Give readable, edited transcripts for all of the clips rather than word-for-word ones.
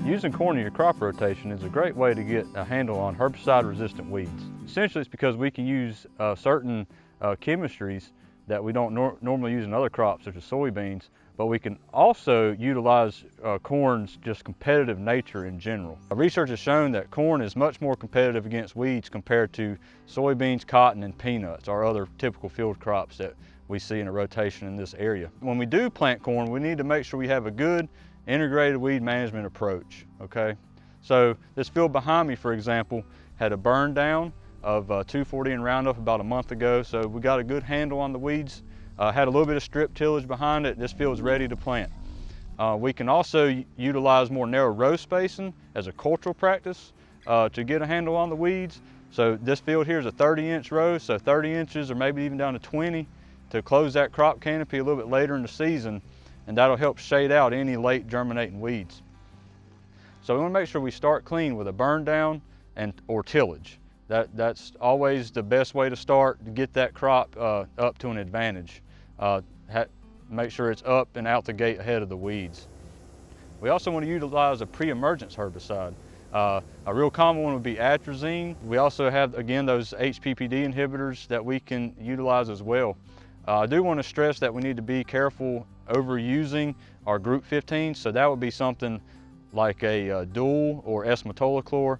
Using corn in your crop rotation is a great way to get a handle on herbicide-resistant weeds. Essentially, it's because we can use certain chemistries that we don't normally use in other crops, such as soybeans, but we can also utilize corn's just competitive nature in general. Research has shown that corn is much more competitive against weeds compared to soybeans, cotton, and peanuts, our other typical field crops that we see in a rotation in this area. When we do plant corn, we need to make sure we have a good integrated weed management approach, okay? So this field behind me, for example, had a burn down of 2,4-D Roundup about a month ago, so we got a good handle on the weeds. Had a little bit of strip tillage behind it. This field is ready to plant. We can also utilize more narrow row spacing as a cultural practice to get a handle on the weeds. So this field here is a 30-inch row, so 30 inches or maybe even down to 20 to close that crop canopy a little bit later in the season, and that'll help shade out any late germinating weeds. So we want to make sure we start clean with a burn down or tillage. That's always the best way to start to get that crop up to an advantage. Make sure it's up and out the gate ahead of the weeds. We also want to utilize a pre-emergence herbicide. A real common one would be atrazine. We also have, again, those HPPD inhibitors that we can utilize as well. I do want to stress that we need to be careful overusing our group 15, so that would be something like a dual or S-metolachlor.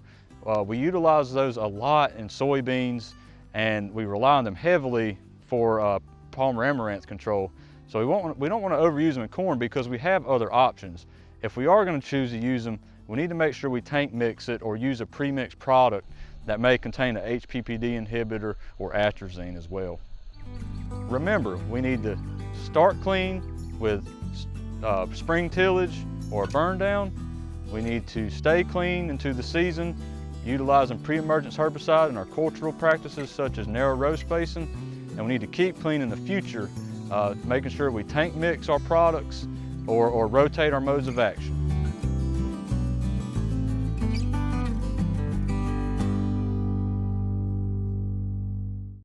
We utilize those a lot in soybeans, and we rely on them heavily for Palmer amaranth control. So we don't want to overuse them in corn because we have other options. If we are going to choose to use them, we need to make sure we tank mix it or use a pre-mixed product that may contain a HPPD inhibitor or atrazine as well. Remember, we need to start clean with spring tillage or burn down. We need to stay clean into the season, utilizing pre-emergence herbicide in our cultural practices such as narrow row spacing. And we need to keep clean in the future, making sure we tank mix our products or rotate our modes of action.